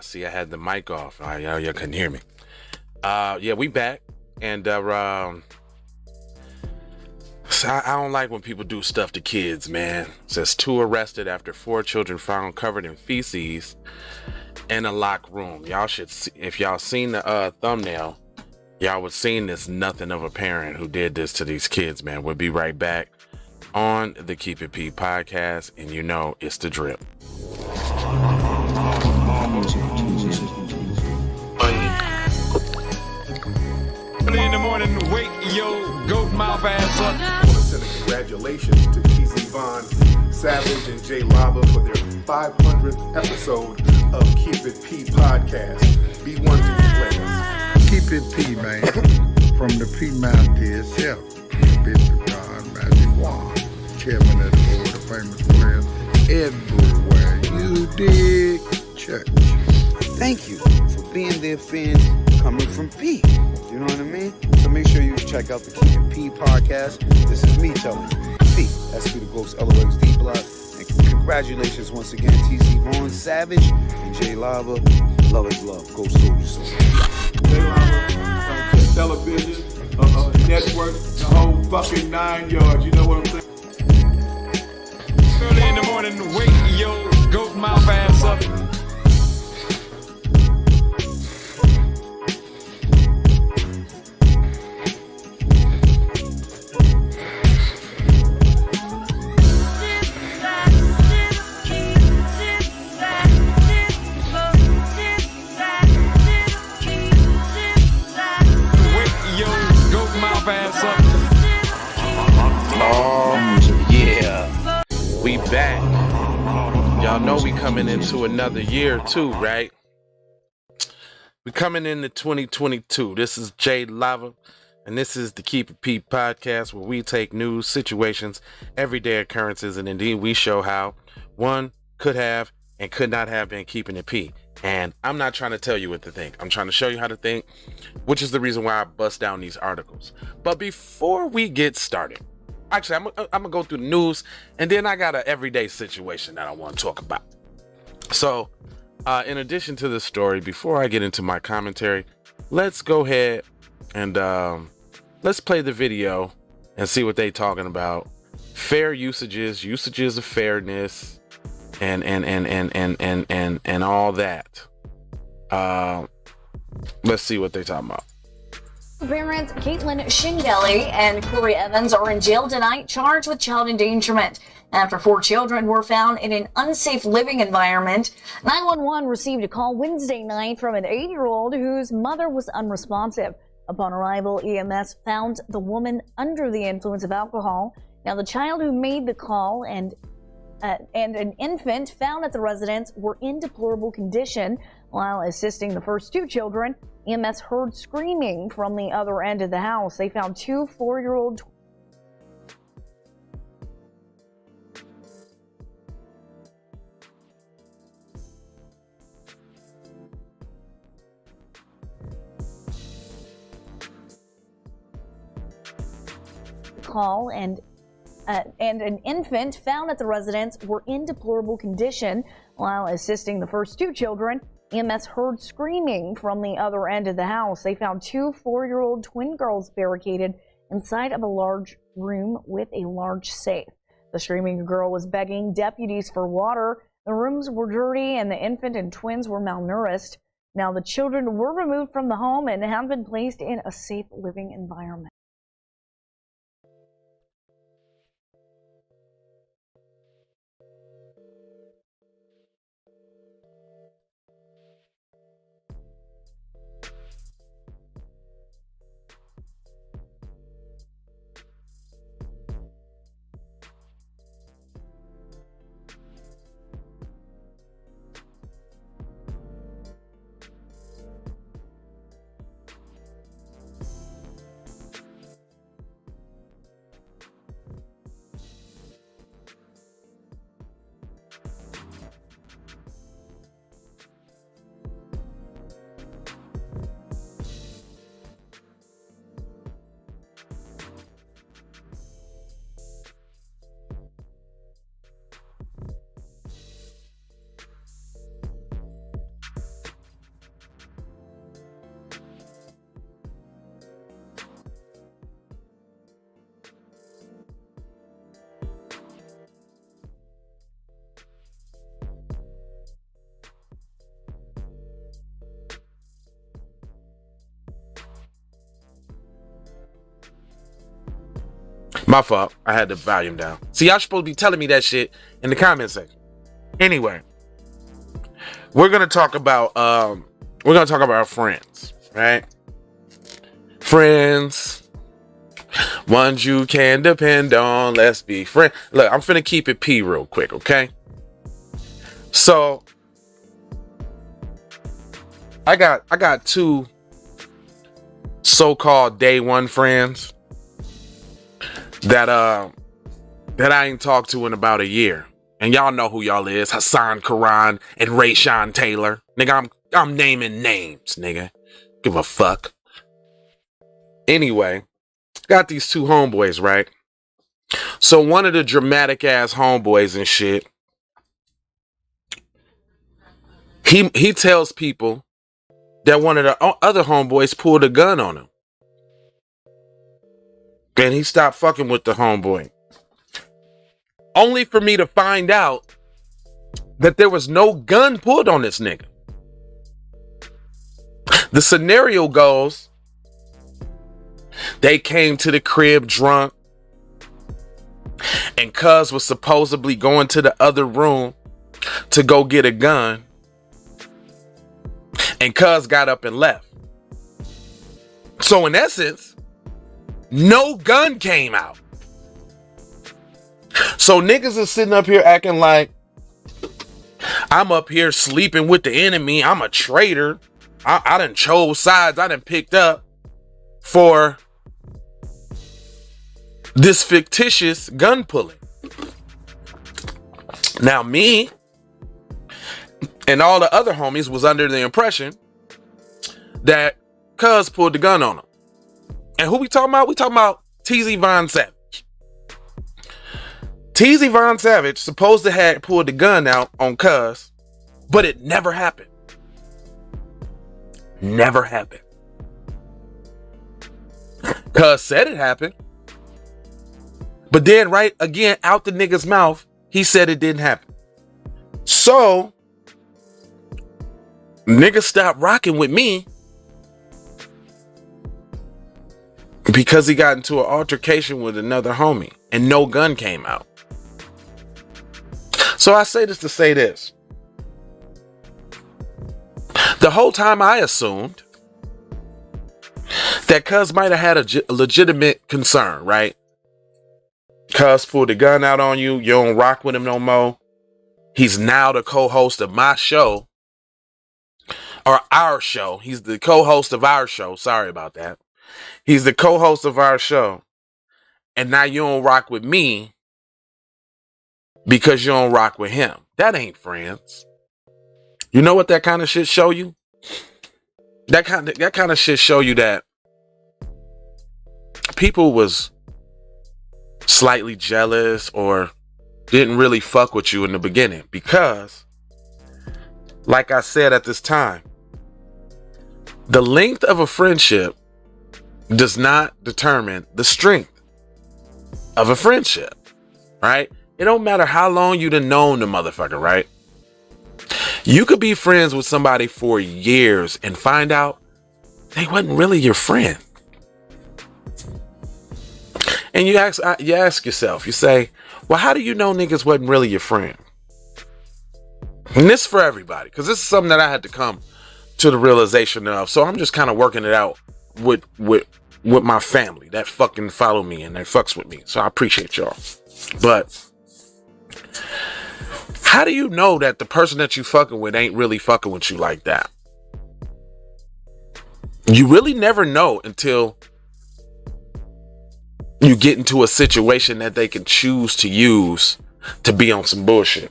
See, I had the mic off. You couldn't hear me. Yeah, we back. And so I don't like when people do stuff to kids, man. It says 2 arrested after 4 children found covered in feces in a locked room. Y'all should see, if y'all seen the thumbnail, y'all would seen this nothing of a parent who did this to these kids, man. We'll be right back on the Keep It P podcast, and you know it's the drip. In the morning, wake your goat mouth ass up. I want to send a congratulations to TZ Von, Savage, and Jay Lava for their 500th episode of Keep It P podcast. Be one to the players. Keep It P, man. From the P Mount to itself. Bishop John Magic Juan, chairman of the board of famous players everywhere. You dig? Church. Thank you for being there, fans coming from P. You know what I mean? So make sure you check out the Keep It P podcast. This is me telling you. P. That's P the Ghost, LOXD Block. And congratulations once again, TZ Vaughn, Savage, and Jay Lava. Love is love. Go Soldiers. Jay Lava, television, network, the whole fucking 9 yards. You know what I'm saying? Early in the morning, wake your goat mouth ass up. We back. Y'all know we coming into another year too, right? We coming into 2022. This is Jay Lava, and this is the Keep It P podcast, where we take news, situations, everyday occurrences, and indeed we show how one could have and could not have been keeping it P. And I'm not trying to tell you what to think. I'm trying to show you how to think, which is the reason why I bust down these articles. But before we get started, actually, I'm gonna go through the news, and then I got an everyday situation that I want to talk about. So, in addition to this story, before I get into my commentary, let's go ahead and let's play the video and see what they talking about. Fair usages of fairness, and all that. Let's see what they talking about. Parents Caitlin Shingeli and Corey Evans are in jail tonight, charged with child endangerment after 4 children were found in an unsafe living environment. 911 received a call Wednesday night from an 8-year-old whose mother was unresponsive. Upon arrival, EMS found the woman under the influence of alcohol. Now, the child who made the call and an infant found at the residence were in deplorable condition. While assisting the first 2 children, EMS heard screaming from the other end of the house. They found 2 4-year-old call and an infant found at the residence were in deplorable condition. While assisting the first 2 children, EMS heard screaming from the other end of the house. They found 2 4-year-old twin girls barricaded inside of a large room with a large safe. The screaming girl was begging deputies for water. The rooms were dirty and the infant and twins were malnourished. Now, the children were removed from the home and have been placed in a safe living environment. My fault. I had the volume down. See, y'all supposed to be telling me that shit in the comment section. Anyway, we're gonna talk about friends, right? Friends, ones you can depend on. Let's be friends. Look, I'm finna keep it P real quick, okay? So I got two so-called day one friends that I ain't talked to in about a year. And y'all know who y'all is. Hassan Karan and Rayshawn Taylor. Nigga, I'm naming names, nigga. Give a fuck. Anyway, got these two homeboys, right? So one of the dramatic ass homeboys and shit, he tells people that one of the other homeboys pulled a gun on him. And he stopped fucking with the homeboy. Only for me to find out that there was no gun pulled on this nigga. The scenario goes, they came to the crib drunk, and cuz was supposedly going to the other room to go get a gun, and cuz got up and left. So in essence, no gun came out. So niggas is sitting up here acting like I'm up here sleeping with the enemy. I'm a traitor. I done chose sides. I done picked up for this fictitious gun pulling. Now me and all the other homies was under the impression that cuz pulled the gun on him. And who we talking about? We talking about TZ Von Savage. TZ Von Savage supposed to have pulled the gun out on cuz, but it never happened. Never happened. Cuz said it happened, but then right again out the nigga's mouth, he said it didn't happen. So nigga stopped rocking with me because he got into an altercation with another homie and no gun came out. So I say this to say this. The whole time I assumed that cuz might have had a legitimate concern, right? Cuz pulled the gun out on you. You don't rock with him no more. He's now the co-host of my show. Or our show. He's the co-host of our show. Sorry about that. He's the co-host of our show. And now you don't rock with me because you don't rock with him. That ain't friends. You know what that kind of shit show you? That kind of shit show you that people was slightly jealous or didn't really fuck with you in the beginning. Because, like I said at this time, the length of a friendship does not determine the strength of a friendship, right? It don't matter how long you done known the motherfucker, right? You could be friends with somebody for years and find out they wasn't really your friend. And you ask yourself, you say, well, how do you know niggas wasn't really your friend? And this is for everybody, because this is something that I had to come to the realization of. So I'm just kind of working it out with my family that fucking follow me and that fucks with me. So I appreciate y'all. But how do you know that the person that you fucking with ain't really fucking with you like that? You really never know until you get into a situation that they can choose to use to be on some bullshit.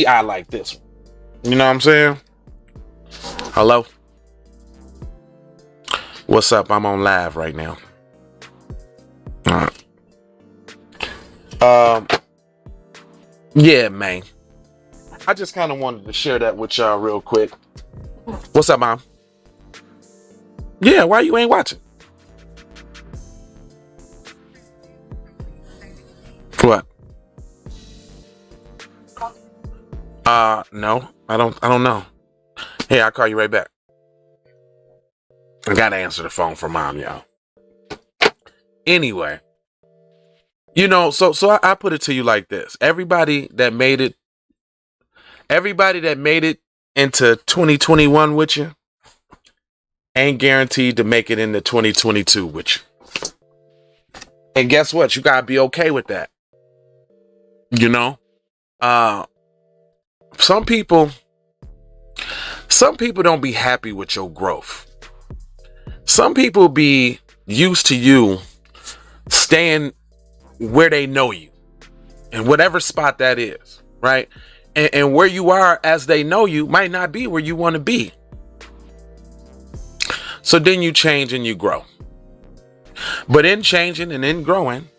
I like this one. You know what I'm saying? Hello? What's up? I'm on live right now. All right. Yeah, man. I just kind of wanted to share that with y'all real quick. What's up, Mom? Yeah, why you ain't watching? What? No, I don't know. Hey, I'll call you right back. I gotta answer the phone for Mom, y'all. Anyway, You know, so I put it to you like this. Everybody that made it into 2021 with you ain't guaranteed to make it into 2022 with you. And guess what? You gotta be okay with that. You know? Some people don't be happy with your growth. Some people be used to you staying where they know you, in whatever spot that is, right? And where you are as they know you might not be where you want to be. So then you change and you grow. But in changing and in growing,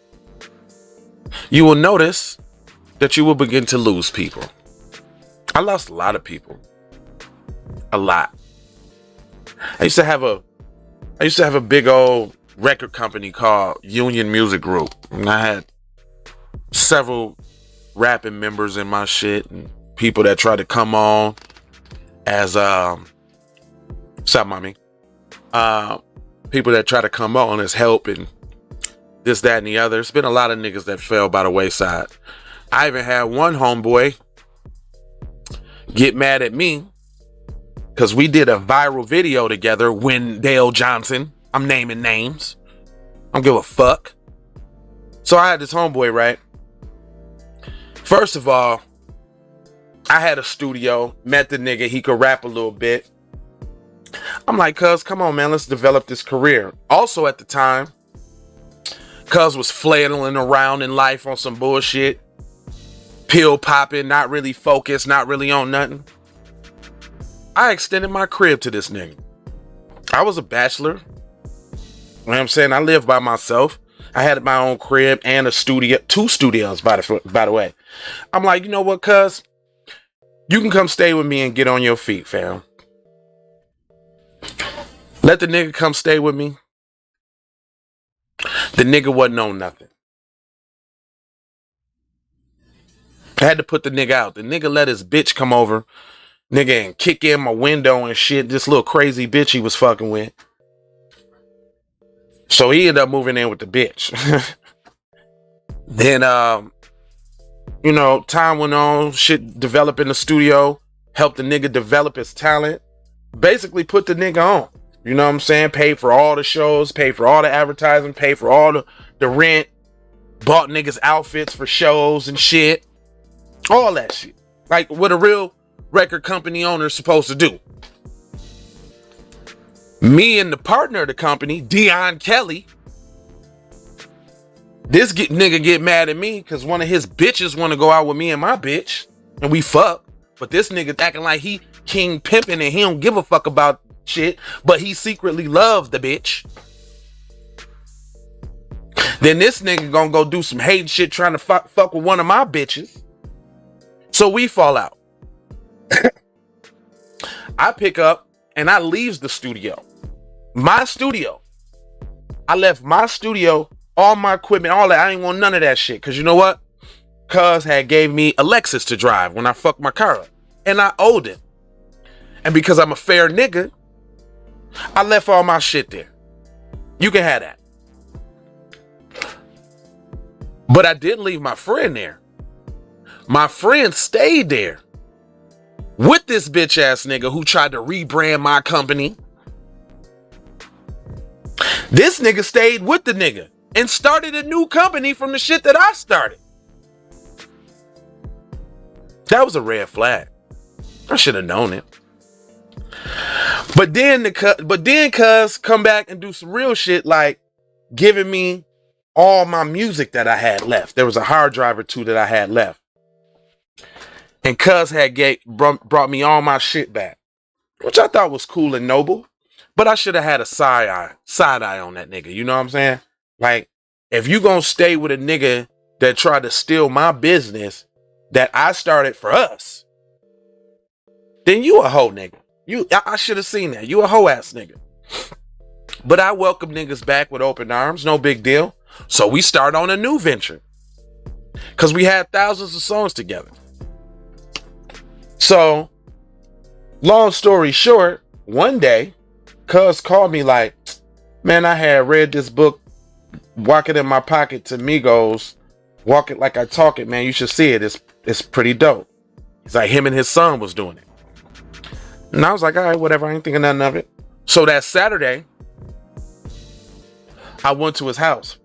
you will notice that you will begin to lose people. I lost a lot of people. A lot. I used to have a big old record company called Union Music Group. And I had several rapping members in my shit and people that tried to come on as what's up, mommy? People that try to come on as help and this, that, and the other. It's been a lot of niggas that fell by the wayside. I even had one homeboy get mad at me because we did a viral video together, Wendell Johnson. I'm naming names. I don't give a fuck. So I had this homeboy, right? First of all, I had a studio, met the nigga, he could rap a little bit. I'm like, cuz, come on, man, let's develop this career. Also at the time, cuz was flailing around in life on some bullshit. Pill popping, not really focused, not really on nothing. I extended my crib to this nigga. I was a bachelor. You know what I'm saying? I lived by myself. I had my own crib and a studio, 2 studios, by the way. I'm like, you know what, cuz? You can come stay with me and get on your feet, fam. Let the nigga come stay with me. The nigga wasn't on nothing. I had to put the nigga out. The nigga let his bitch come over, nigga, and kick in my window and shit. This little crazy bitch he was fucking with. So he ended up moving in with the bitch. Then, you know, time went on, shit developed in the studio, helped the nigga develop his talent, basically put the nigga on. You know what I'm saying? Paid for all the shows, paid for all the advertising, paid for all the rent, bought niggas outfits for shows and shit. All that shit. Like what a real record company owner is supposed to do. Me and the partner of the company, Dion Kelly, this nigga get mad at me because one of his bitches want to go out with me and my bitch, and we fuck. But this nigga acting like he king pimping and he don't give a fuck about shit, but he secretly loves the bitch. Then this nigga gonna go do some hate shit trying to fuck with one of my bitches. So we fall out. I pick up and I leaves the studio. My studio. I left my studio, all my equipment, all that. I ain't want none of that shit. Cause you know what? Cuz had gave me a Lexus to drive when I fucked my car up. And I owed it. And because I'm a fair nigga, I left all my shit there. You can have that. But I didn't leave my friend there. My friend stayed there with this bitch ass nigga who tried to rebrand my company. This nigga stayed with the nigga and started a new company from the shit that I started. That was a red flag. I should have known it. But then cuz come back and do some real shit, like giving me all my music that I had left. There was a hard drive or 2 that I had left. And cuz had brought me all my shit back, which I thought was cool and noble. But I should have had a side eye on that nigga. You know what I'm saying? Like, if you gonna stay with a nigga that tried to steal my business that I started for us, then you a hoe nigga. I should have seen that. You a hoe ass nigga. But I welcome niggas back with open arms. No big deal. So we start on a new venture. Because we had thousands of songs together. So, long story short, one day, cuz called me like, man, I had read this book, Walking in My Pocket to Migos, Walk It Like I Talk It, man. You should see it. It's pretty dope. He's like, him and his son was doing it. And I was like, all right, whatever. I ain't thinking nothing of it. So that Saturday, I went to his house.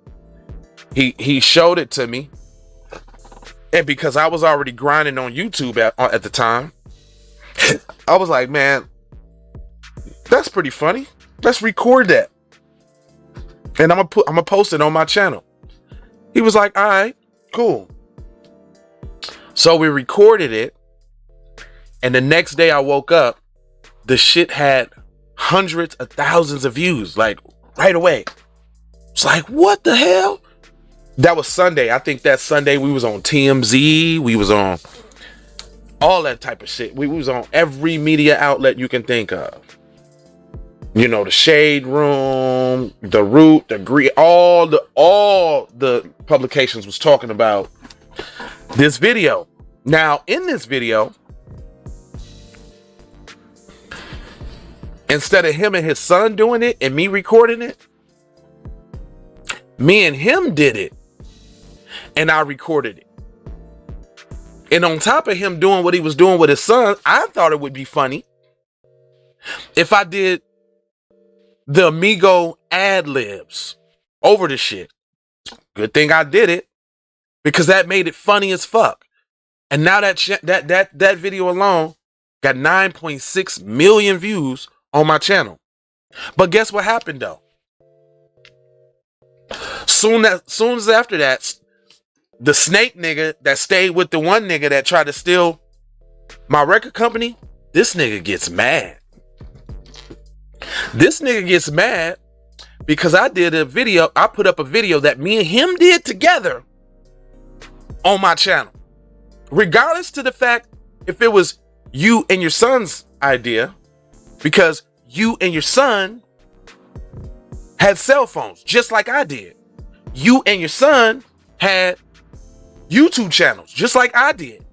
He showed it to me. And because I was already grinding on YouTube at the time, I was like, man, that's pretty funny. Let's record that. And I'm gonna post it on my channel. He was like, all right, cool. So we recorded it. And the next day I woke up, the shit had hundreds of thousands of views, like right away. It's like, what the hell? That was Sunday. I think that Sunday we was on TMZ. We was on all that type of shit. We was on every media outlet you can think of. You know, the Shade Room, the Root, the Green, all the publications was talking about this video. Now, in this video, instead of him and his son doing it and me recording it, me and him did it. And I recorded it. And on top of him doing what he was doing with his son, I thought it would be funny if I did the Amigo ad-libs over the shit. Good thing I did it, because that made it funny as fuck. And now that video alone got 9.6 million views on my channel. But guess what happened though? Soon as after that, the snake nigga that stayed with the one nigga that tried to steal my record company, this nigga gets mad. This nigga gets mad because I put up a video that me and him did together on my channel. Regardless to the fact if it was you and your son's idea, because you and your son had cell phones just like I did. You and your son had YouTube channels just like I did.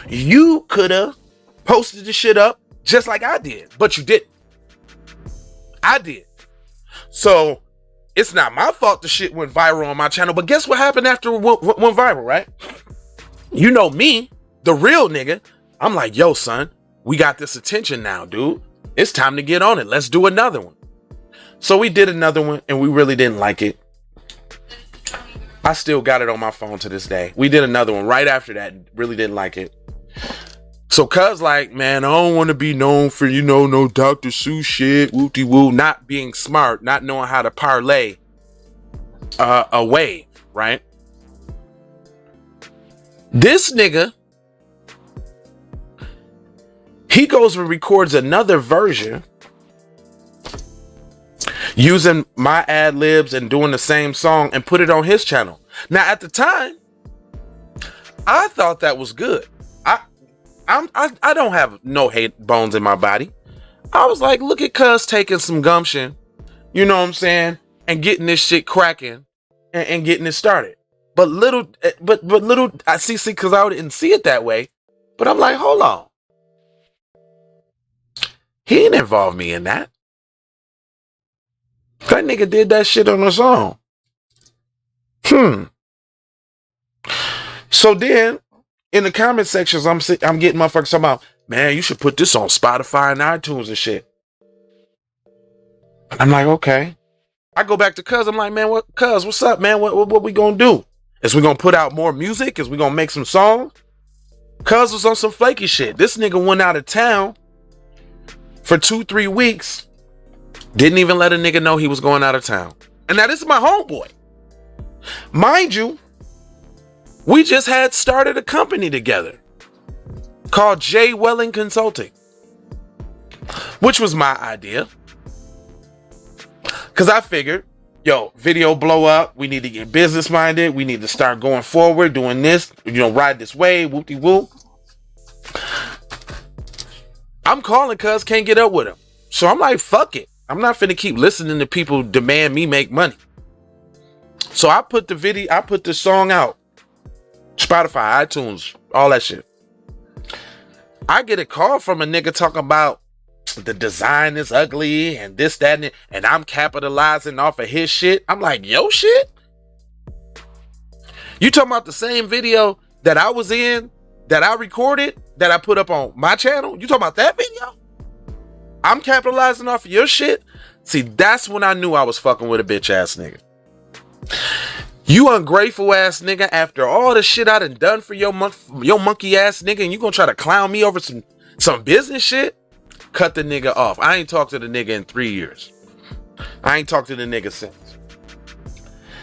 You could have posted the shit up just like I did, but you didn't. I did. So it's not my fault the shit went viral on my channel, but guess what happened after it went viral, right? You know me, the real nigga. I'm like, yo, son, we got this attention now, dude. It's time to get on it. Let's do another one. So we did another one and we really didn't like it. I still got it on my phone to this day. We did another one right after that. Really didn't like it. So cuz like, man, I don't want to be known for, no Dr. Seuss shit, woo-de-woo, not being smart, not knowing how to parlay a wave, right? This nigga, he goes and records another version using my ad libs and doing the same song and put it on his channel. Now, at the time, I thought that was good. I don't have no hate bones in my body. I was like, look at cuz taking some gumption, you know what I'm saying, and getting this shit cracking and getting it started. But little, I see, because I didn't see it that way. But I'm like, hold on. He didn't involve me in that. That nigga did that shit on his own. So then, in the comment sections, I'm getting motherfuckers talking about, man, you should put this on Spotify and iTunes and shit. I'm like, okay. I go back to cuz. I'm like, man, what's up, man? What we gonna do? Is we gonna put out more music? Is we gonna make some songs? Cuz was on some flaky shit. This nigga went out of town for 2-3 weeks. Didn't even let a nigga know he was going out of town. And now this is my homeboy. Mind you, we just had started a company together called J Welling Consulting, which was my idea. Because I figured, yo, video blow up. We need to get business minded. We need to start going forward, doing this, ride this wave, whoop-de-whoop. I'm calling cuz can't get up with him. So I'm like, fuck it. I'm not finna keep listening to people demand me make money. So I put the song out. Spotify, iTunes, all that shit. I get a call from a nigga talking about the design is ugly and this, that, and I'm capitalizing off of his shit. I'm like, yo shit? You talking about the same video that I was in, that I recorded, that I put up on my channel? You talking about that video? I'm capitalizing off of your shit? See, that's when I knew I was fucking with a bitch ass nigga. You ungrateful ass nigga, after all the shit I done for your monkey ass nigga, and you gonna try to clown me over some business shit? Cut the nigga off. I ain't talked to the nigga in 3 years. I ain't talked to the nigga since.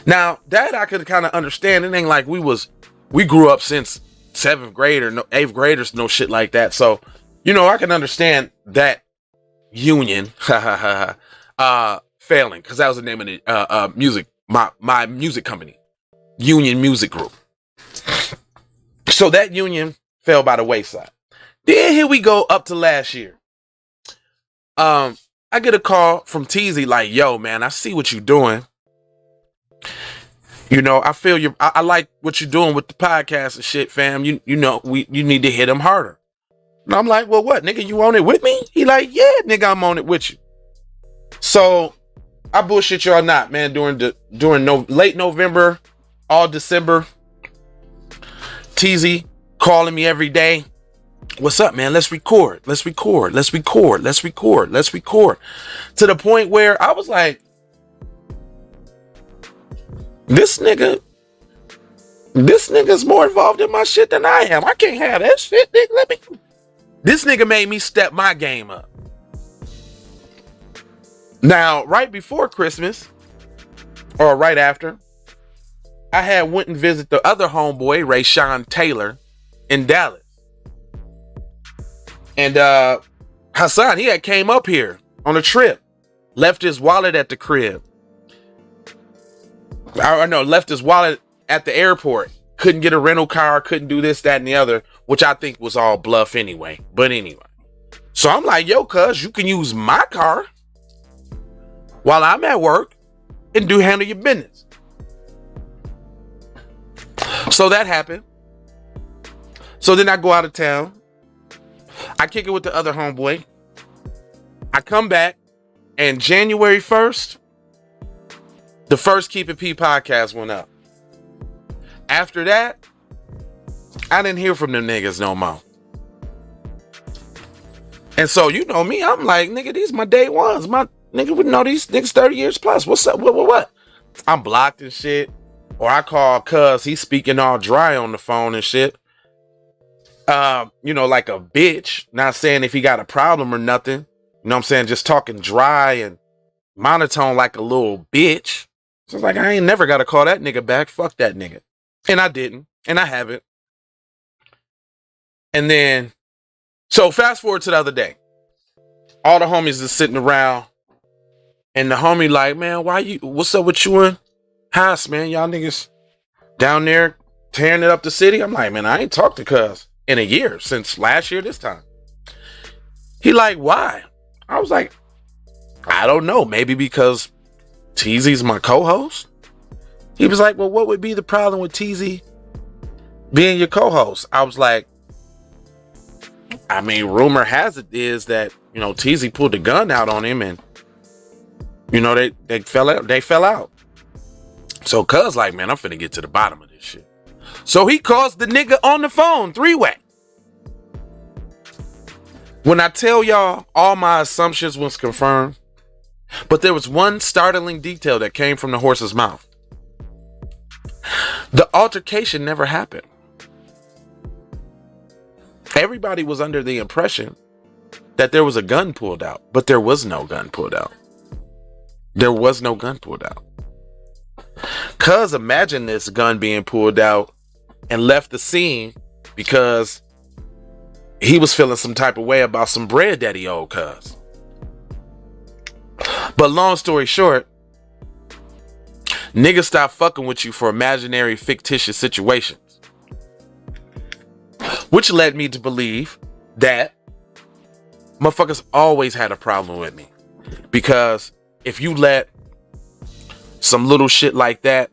Now, that I could kind of understand. It ain't like we grew up since 7th grade or 8th graders, no shit like that. So, you know, I can understand that union failing, because that was the name of the music, my music company, Union Music Group. So that union fell by the wayside. Then here we go up to last year. I get a call from Teezy like, yo, man, I see what you're doing. You know, I feel you. I like what you're doing with the podcast and shit, fam. You know, you need to hit him harder. And I'm like, well, what, nigga, you on it with me? He like, yeah, nigga, I'm on it with you. So I bullshit y'all not, man. During late November, all December, Teezy calling me every day. What's up, man? Let's record. To the point where I was like, this nigga's more involved in my shit than I am. I can't have that shit, nigga. This nigga made me step my game up. Now, right before Christmas, or right after, I had went and visited the other homeboy, Rayshawn Taylor, in Dallas. And Hassan, he had came up here on a trip, left his wallet at the crib. Left his wallet at the airport. Couldn't get a rental car, couldn't do this, that, and the other, which I think was all bluff anyway. But anyway. So I'm like, yo, cuz, you can use my car while I'm at work and handle your business. So that happened. So then I go out of town. I kick it with the other homeboy. I come back, and January 1st, the first Keep It P podcast went up. After that, I didn't hear from them niggas no more. And so, you know me, I'm like, nigga, these my day ones. My nigga would know these niggas 30 years plus. What's up? What? I'm blocked and shit. Or I call cuz he's speaking all dry on the phone and shit. You know, like a bitch. Not saying if he got a problem or nothing. You know what I'm saying? Just talking dry and monotone like a little bitch. So it's like, I ain't never got to call that nigga back. Fuck that nigga. And I didn't. And I haven't. And then, so fast forward to the other day. All the homies is sitting around. And the homie like, man, what's up with you and Haas, man? Y'all niggas down there tearing it up the city? I'm like, man, I ain't talked to cuz in a year, since last year this time. He like, why? I was like, I don't know. Maybe because Teezy's my co-host? He was like, well, what would be the problem with Teezy being your co-host? I was like, I mean, rumor has it is that, you know, Teezy pulled the gun out on him and, you know, they fell out. So cuz like, man, I'm finna get to the bottom of this shit. So he calls the nigga on the phone, 3-way. When I tell y'all all my assumptions was confirmed, but there was one startling detail that came from the horse's mouth. The altercation never happened. Everybody was under the impression that there was a gun pulled out, but there was no gun pulled out. Cuz imagine this gun being pulled out and left the scene because he was feeling some type of way about some bread that he owed cuz. But long story short, niggas stop fucking with you for imaginary fictitious situations. Which led me to believe that motherfuckers always had a problem with me. Because if you let some little shit like that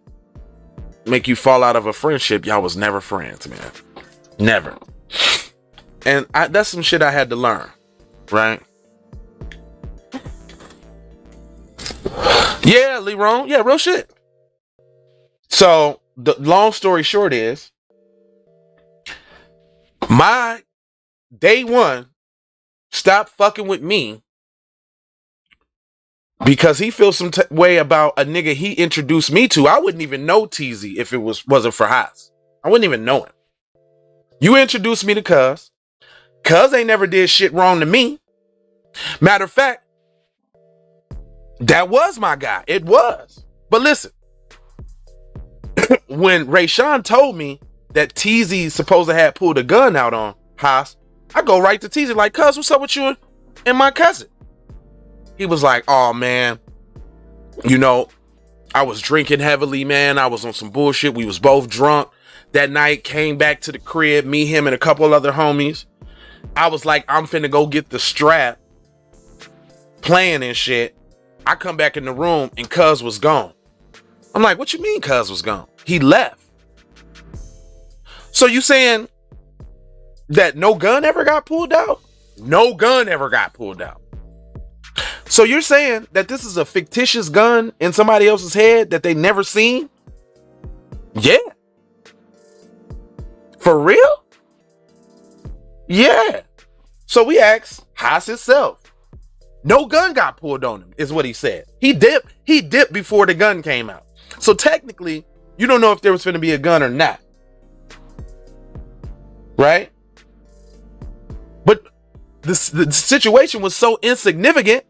make you fall out of a friendship, y'all was never friends, man. Never. And that's some shit I had to learn, right? Yeah, Leron. Yeah, real shit. So the long story short is, my day one stopped fucking with me because he feels some way about a nigga he introduced me to. I wouldn't even know TZ if it wasn't for Haas. I wouldn't even know him. You introduced me to Cuz. Cuz ain't never did shit wrong to me. Matter of fact, that was my guy. It was. But listen, when Rayshawn told me that TZ supposed to have pulled a gun out on Haas, I go right to TZ like, Cuz, what's up with you and my cousin? He was like, oh man, you know, I was drinking heavily, man. I was on some bullshit. We was both drunk that night, came back to the crib, me, him, and a couple other homies. I was like, I'm finna go get the strap, playing and shit. I come back in the room and Cuz was gone. I'm like, what you mean Cuz was gone? He left. So you saying that no gun ever got pulled out? No gun ever got pulled out. So you're saying that this is a fictitious gun in somebody else's head that they never seen? Yeah. For real? Yeah. So we asked Haas himself. No gun got pulled on him, is what he said. He dipped before the gun came out. So technically, you don't know if there was going to be a gun or not. Right? But the situation was so insignificant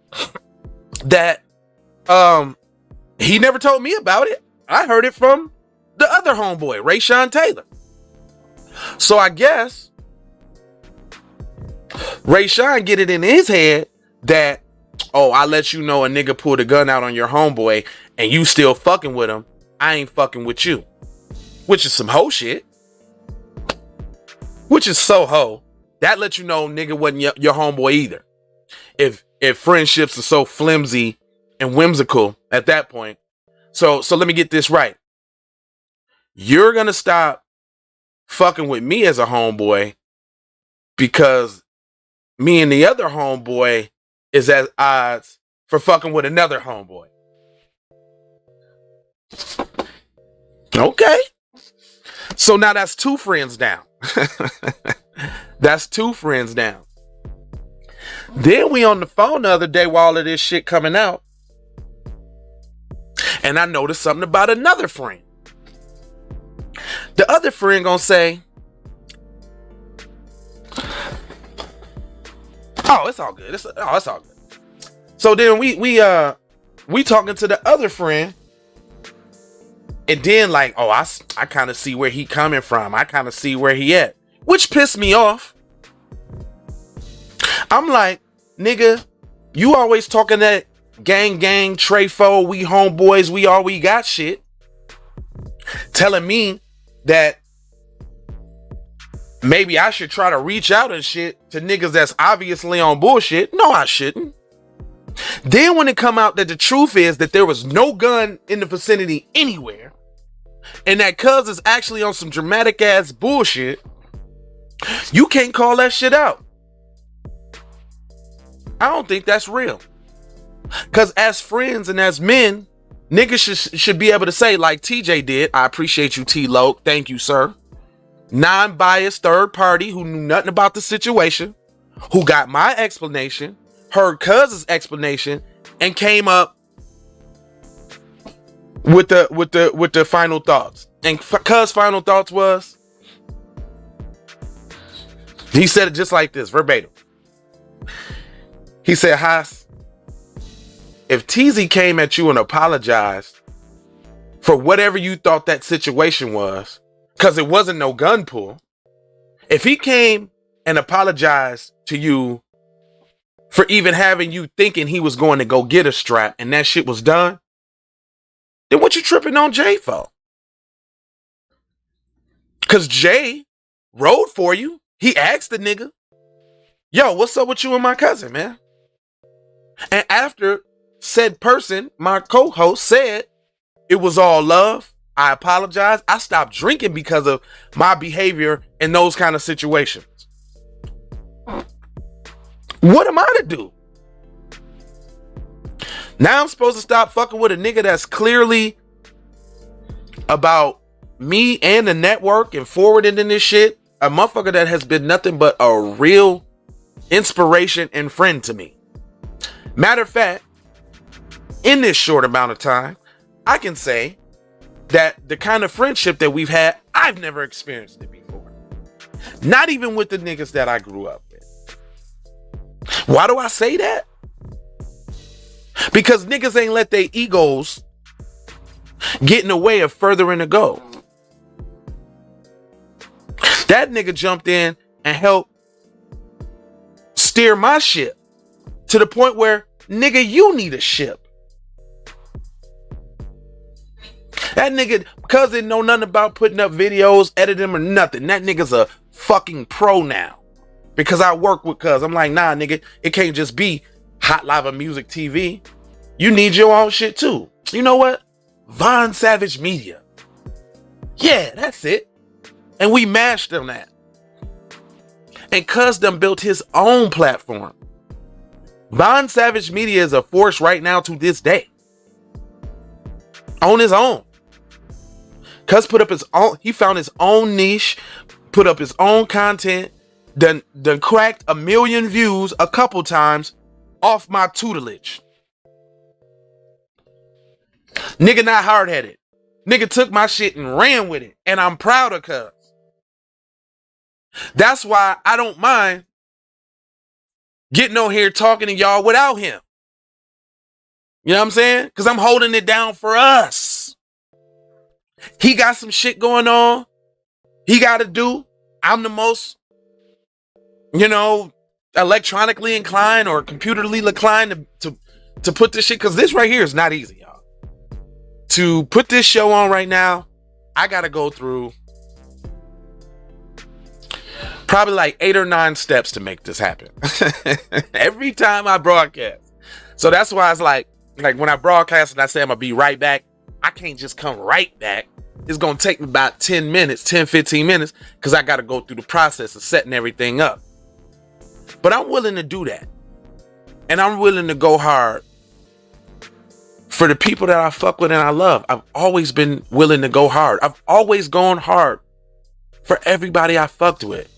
that he never told me about it. I heard it from the other homeboy, Rayshawn Taylor. So I guess Rayshawn get it in his head that, oh, I let you know a nigga pulled a gun out on your homeboy and you still fucking with him. I ain't fucking with you. Which is some hoe shit. Which is so hoe. That lets you know nigga wasn't your homeboy either. If friendships are so flimsy and whimsical at that point. So let me get this right. You're gonna stop fucking with me as a homeboy because me and the other homeboy is at odds for fucking with another homeboy. Okay. So now that's two friends down. That's two friends down. Then we on the phone the other day while all of this shit coming out. And I noticed something about another friend. The other friend gonna say, oh, it's all good. It's all good. So then we talking to the other friend. And then like, oh, I kind of see where he coming from. I kind of see where he at. Which pissed me off. I'm like, nigga, you always talking that gang, Trefo, we homeboys, we all we got shit. Telling me that maybe I should try to reach out and shit to niggas that's obviously on bullshit. No, I shouldn't. Then when it come out that the truth is that there was no gun in the vicinity anywhere, and that Cuz is actually on some dramatic ass bullshit, you can't call that shit out. I don't think that's real. Cause as friends and as men, niggas should be able to say like TJ did, I appreciate you, T-Lo, thank you, sir. Non-biased third party who knew nothing about the situation, who got my explanation, heard Cuz's explanation, and came up with the final thoughts. And Cuz final thoughts was, he said it just like this, verbatim. He said, Haas, if TZ came at you and apologized for whatever you thought that situation was, because it wasn't no gun pull, if he came and apologized to you for even having you thinking he was going to go get a strap and that shit was done, then what you tripping on Jay for? Because Jay rode for you. He asked the nigga, yo, what's up with you and my cousin, man? And after said person, my co-host, said it was all love, I apologize, I stopped drinking because of my behavior in those kind of situations. What am I to do? Now I'm supposed to stop fucking with a nigga that's clearly about me and the network and forwarding in this shit, a motherfucker that has been nothing but a real inspiration and friend to me. Matter of fact, in this short amount of time, I can say that the kind of friendship that we've had, I've never experienced it before. Not even with the niggas that I grew up with. Why do I say that? Because niggas ain't let their egos get in the way of furthering the goal. That nigga jumped in and helped steer my ship to the point where, nigga, you need a ship. That nigga, because they know nothing about putting up videos, editing them or nothing, that nigga's a fucking pro now. Because I work with cuz. I'm like, nah, nigga, it can't just be Hot Lava Music TV. You need your own shit too. You know what? Von Savage Media. Yeah, that's it. And we mashed on that. And cuz done built his own platform. Von Savage Media is a force right now to this day. On his own. Cuz put up his own, he found his own niche, put up his own content, done cracked 1 million views a couple times off my tutelage. Nigga not hard-headed. Nigga took my shit and ran with it. And I'm proud of cuz. That's why I don't mind getting on here talking to y'all without him. You know what I'm saying? Because I'm holding it down for us. He got some shit going on. He got to do. I'm the most, electronically inclined or computerly inclined to put this shit. Because this right here is not easy, y'all. To put this show on right now, I got to go through probably like 8 or 9 steps to make this happen. Every time I broadcast. So that's why it's like when I broadcast and I say I'm going to be right back, I can't just come right back. It's going to take me about 10 minutes, 10, 15 minutes, because I got to go through the process of setting everything up. But I'm willing to do that. And I'm willing to go hard for the people that I fuck with and I love. I've always been willing to go hard. I've always gone hard for everybody I fucked with.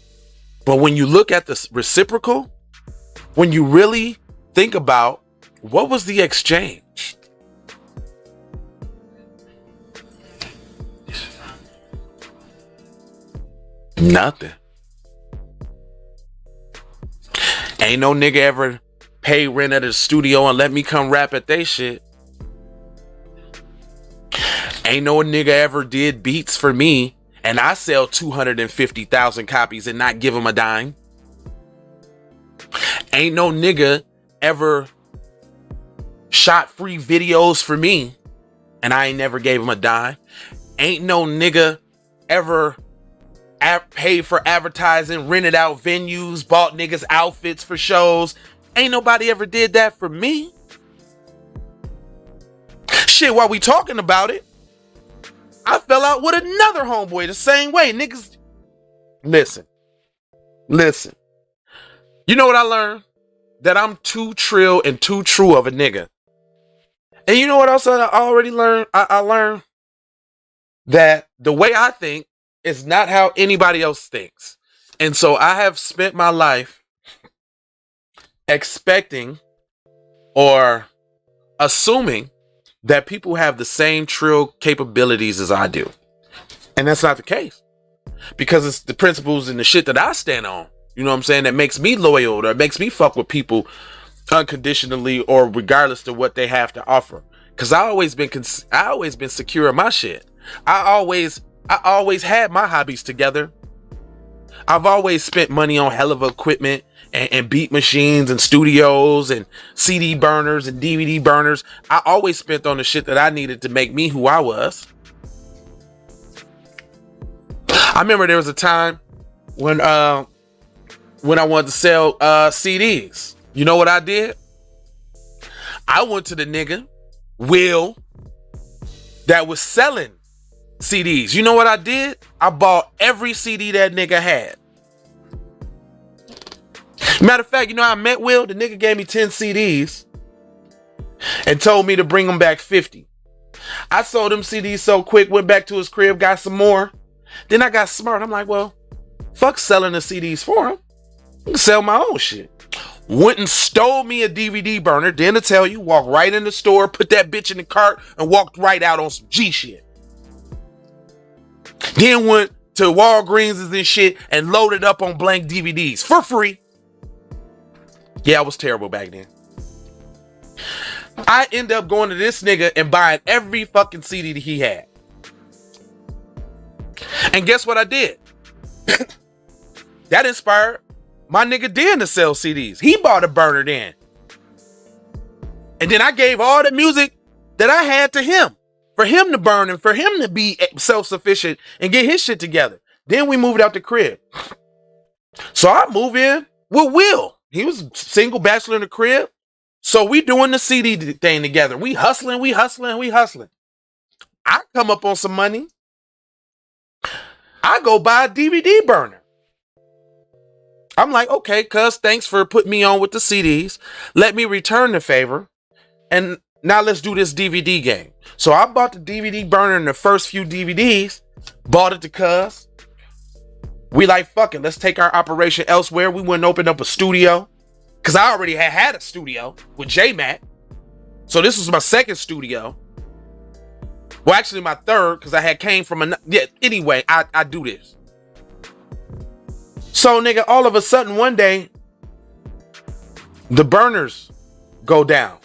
But when you look at the reciprocal, when you really think about what was the exchange? Nothing. Ain't no nigga ever pay rent at a studio and let me come rap at they shit. Ain't no nigga ever did beats for me and I sell 250,000 copies and not give him a dime. Ain't no nigga ever shot free videos for me and I ain't never gave him a dime. Ain't no nigga ever paid for advertising, rented out venues, bought niggas outfits for shows. Ain't nobody ever did that for me. Shit, while we talking about it, I fell out with another homeboy the same way. Niggas, listen. You know what I learned? That I'm too trill and too true of a nigga. And you know what else I already learned? I learned that the way I think is not how anybody else thinks. And so I have spent my life expecting or assuming that people have the same trill capabilities as I do. And that's not the case. Because it's the principles and the shit that I stand on. You know what I'm saying? That makes me loyal, that makes me fuck with people unconditionally or regardless to what they have to offer. Because I always been secure in my shit. I always had my hobbies together. I've always spent money on hell of equipment and beat machines and studios and CD burners and DVD burners. I always spent on the shit that I needed to make me who I was. I remember there was a time when I wanted to sell CDs. You know what I did? I went to the nigga, Will, that was selling CDs. You know what I did? I bought every CD that nigga had. Matter of fact, you know how I met Will? The nigga gave me 10 CDs and told me to bring them back 50. I sold them CDs so quick, went back to his crib, got some more. Then I got smart. I'm like, well, fuck selling the CDs for him. I can sell my own shit. Went and stole me a DVD burner. Then to tell you, walked right in the store, put that bitch in the cart, and walked right out on some G shit. Then went to Walgreens and shit and loaded up on blank DVDs for free. Yeah, I was terrible back then. I end up going to this nigga and buying every fucking CD that he had. And guess what I did? That inspired my nigga Dan to sell CDs. He bought a burner then. And then I gave all the music that I had to him. For him to burn and for him to be self-sufficient and get his shit together. Then we moved out the crib. So I move in with Will. He was single bachelor in the crib. So we doing the CD thing together. We hustling. I come up on some money. I go buy a DVD burner. I'm like, okay, cuz, thanks for putting me on with the CDs. Let me return the favor. And now let's do this DVD game. So I bought the DVD burner and the first few DVDs. Bought it to cuz. We like, fuck it, let's take our operation elsewhere. We went and opened up a studio. Because I already had a studio with J-Mac. So this was my second studio. Well, actually my third, because I had came from another. Yeah, anyway, I do this. So, nigga, all of a sudden one day, the burners go down.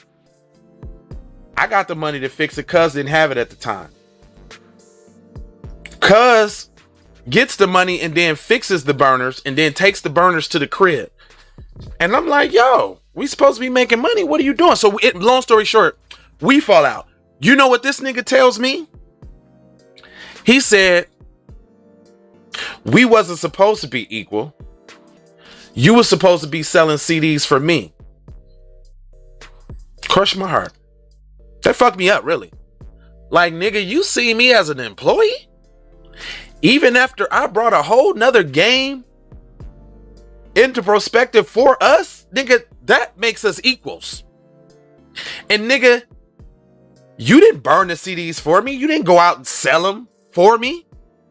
I got the money to fix it. Cuz didn't have it at the time. Cuz gets the money and then fixes the burners and then takes the burners to the crib. And I'm like, yo, we supposed to be making money. What are you doing? So long story short, we fall out. You know what this nigga tells me? He said, we wasn't supposed to be equal. You were supposed to be selling CDs for me. Crushed my heart. That fucked me up, really. Like, nigga, you see me as an employee? Even after I brought a whole nother game into perspective for us, nigga, that makes us equals. And nigga, you didn't burn the CDs for me. You didn't go out and sell them for me.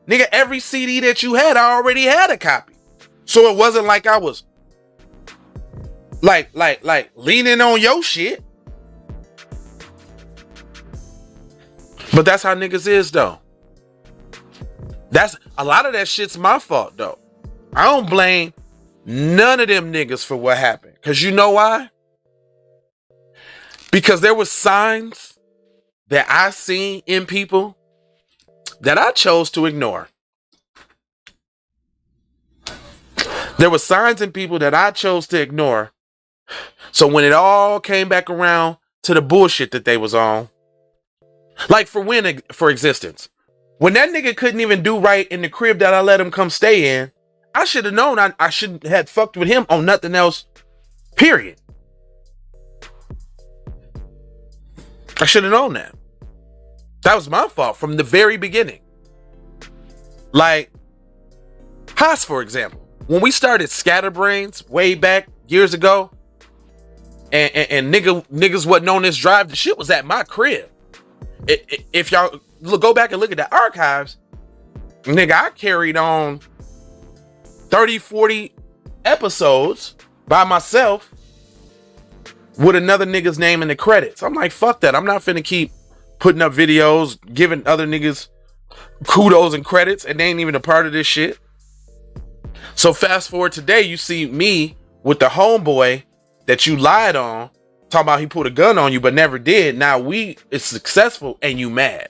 Nigga, every CD that you had, I already had a copy. So it wasn't like I was like leaning on your shit. But that's how niggas is, though. That's a lot of that shit's my fault, though. I don't blame none of them niggas for what happened. Because you know why? Because there was signs that I seen in people that I chose to ignore. There were signs in people that I chose to ignore. So when it all came back around to the bullshit that they was on, like for existence, when that nigga couldn't even do right in the crib that I let him come stay in, I should have known I shouldn't have fucked with him on nothing else, period. I should have known that. That was my fault from the very beginning. Like, Haas, for example. When we started Scatterbrains way back years ago, and niggas wasn't on this drive, the shit was at my crib. If y'all go back and look at the archives, nigga, I carried on 30, 40 episodes by myself with another nigga's name in the credits. I'm like, fuck that. I'm not finna keep putting up videos, giving other niggas kudos and credits, and they ain't even a part of this shit. So fast forward today, you see me with the homeboy that you lied on, talking about he put a gun on you but never did. Now it's successful and you mad.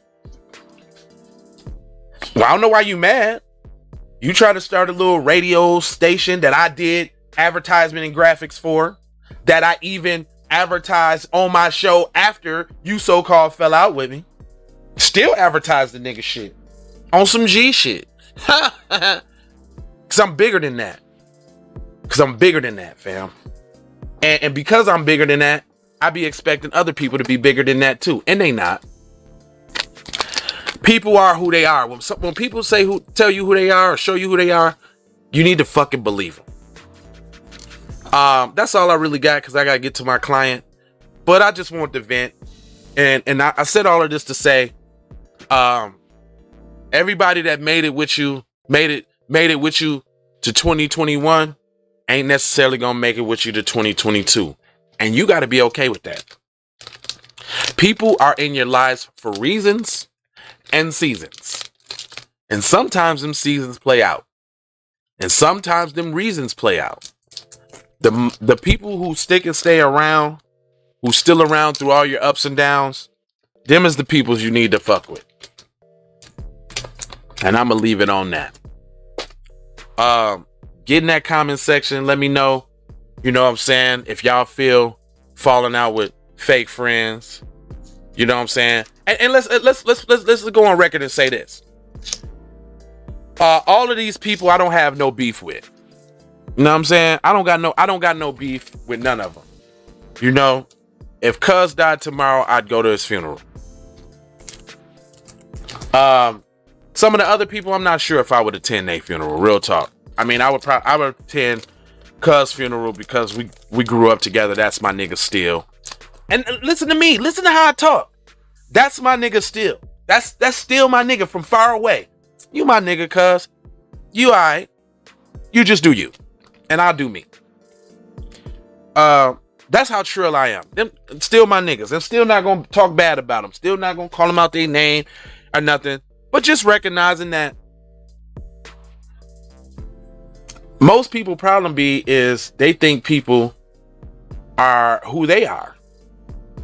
Well, I don't know why you mad. You try to start a little radio station that I did advertisement and graphics for, that I even advertised on my show after you so-called fell out with me. Still advertise the nigga shit on some G shit. Cause I'm bigger than that. Fam. And because I'm bigger than that, I be expecting other people to be bigger than that too. And they not. People are who they are. When people tell you who they are or show you who they are, you need to fucking believe them. That's all I really got, because I gotta get to my client. But I just want to vent. And I said all of this to say, Everybody that made it with you to 2021 ain't necessarily gonna make it with you to 2022. And you gotta be okay with that. People are in your lives for reasons and seasons. And sometimes them seasons play out. And sometimes them reasons play out. The people who stick and stay around, who's still around through all your ups and downs, them is the people you need to fuck with. And I'm gonna leave it on that. Get in that comment section. Let me know. You know what I'm saying? If y'all feel falling out with fake friends, you know what I'm saying? And let's go on record and say this. All of these people I don't have no beef with. You know what I'm saying? I don't got no beef with none of them. You know, if Cuz died tomorrow, I'd go to his funeral. Some of the other people, I'm not sure if I would attend their funeral. Real talk. I mean, I would attend Cuz' funeral because we grew up together. That's my nigga still. And listen to me. Listen to how I talk. That's my nigga still. That's still my nigga from far away. You my nigga, Cuz. You alright. You just do you. And I'll do me. That's how trill I am. Them still my niggas. I'm still not gonna talk bad about them. Still not gonna call them out their name or nothing. But just recognizing that most people problem is they think people are who they are.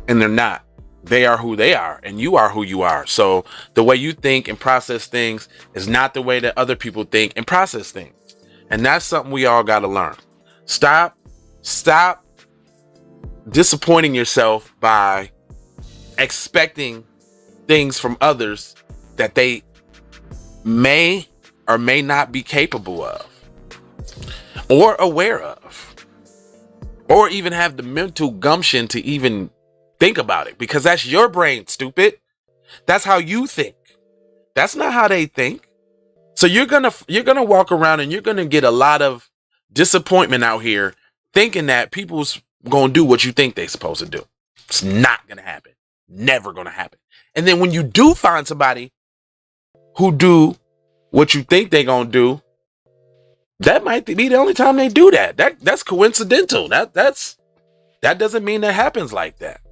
And they're not. They are who they are. And you are who you are. So the way you think and process things is not the way that other people think and process things. And that's something we all got to learn. Stop disappointing yourself by expecting things from others that they may or may not be capable of or aware of or even have the mental gumption to even think about it, because that's your brain, stupid. That's how you think. That's not how they think. So you're gonna walk around and you're gonna get a lot of disappointment out here thinking that people's gonna do what you think they're supposed to do. It's not gonna happen. Never gonna happen. And then when you do find somebody who do what you think they're gonna do, that might be the only time they do that. That's coincidental. That doesn't mean that happens like that.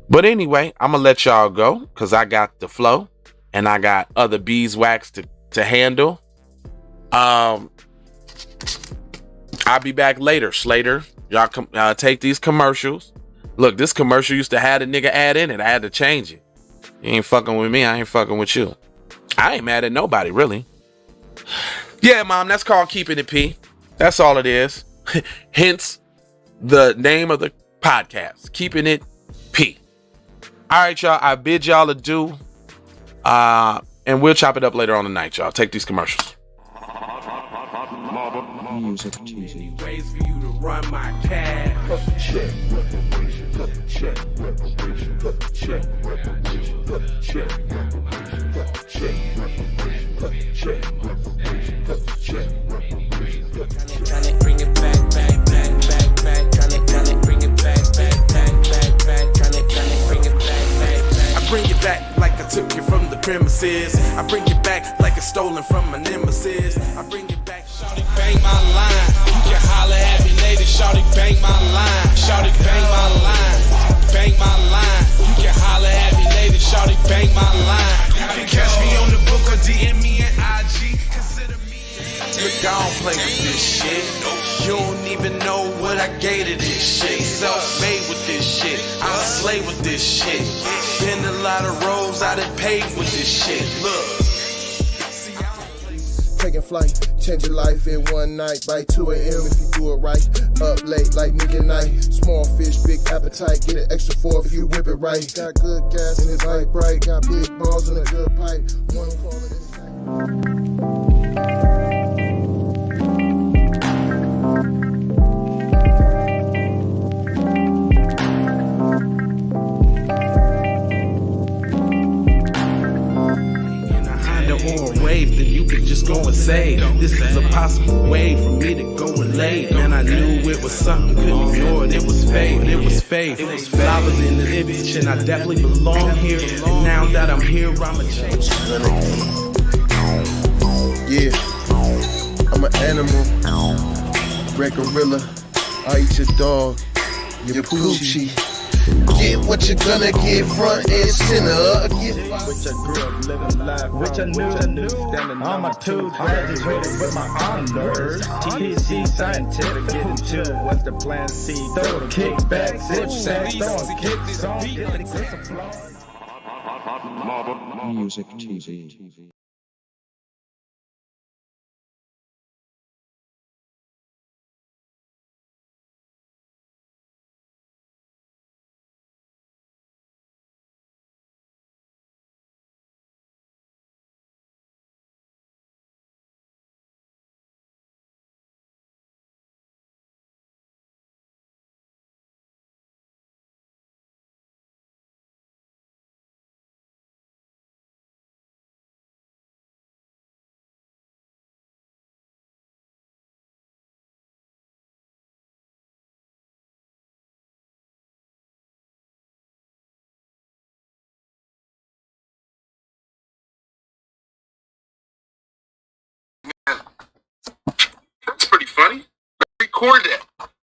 But anyway, I'm gonna let y'all go because I got the flow and I got other beeswax to handle. I'll be back later, Slater. Y'all take these commercials. Look, this commercial used to have a nigga ad in it. I had to change it. You ain't fucking with me. I ain't fucking with you. I ain't mad at nobody, really. Yeah, Mom, that's called keeping it P. That's all it is. Hence the name of the podcast, Keeping It P. All right, y'all. I bid y'all adieu. And we'll chop it up later on tonight, y'all. Take these commercials. Ways for you to run my cash. Check reparation. Check reparation. Check reparation. Check reparation. Check reparation. Check reparation. Check reparation. Tryna bring it back. Tryna bring it back. Tryna bring it back. I bring it back like I took you from the premises. I bring it back like it's stolen from my nemesis. I bring it back. Shawty bang my line. You can holler at me later. Shawty bang my line. Shawty bang my line. Bang my line. You can holler at me later. Shawty bang my line. You can catch me on the book or DM me at IG. Consider me. Look, I don't play with this shit. You don't even know what I gave to this shit. Self-made with this shit. I slay with this shit. Been a lot of roads I done paved with this shit. Look. Taking flight, changing life in one night. By 2 a.m. if you do it right. Up late like nigga night. Small fish, big appetite. Get an extra 4 if you whip it right. Got good gas in his light bright. Got big balls in a good pipe. One fall of this night. Then you could just go and say, this is a possible way for me to go and lay. Man, I knew it it was something, couldn't ignore it. It was faith, it was faith. It was faith. I was in the image and I definitely belong here. And now that I'm here, I'm a change. Yeah, I'm an animal, red gorilla. I eat your dog, your poochie. Get what you're gonna get, front and center. Which I grew up living life, which I knew. Standing on my two, graduated with my honors. THC scientific, getting to what's the plan? C, throw the kickback, zip sack, throwing kicks on, get the grits of flow. Music TV. That's pretty funny. Record that.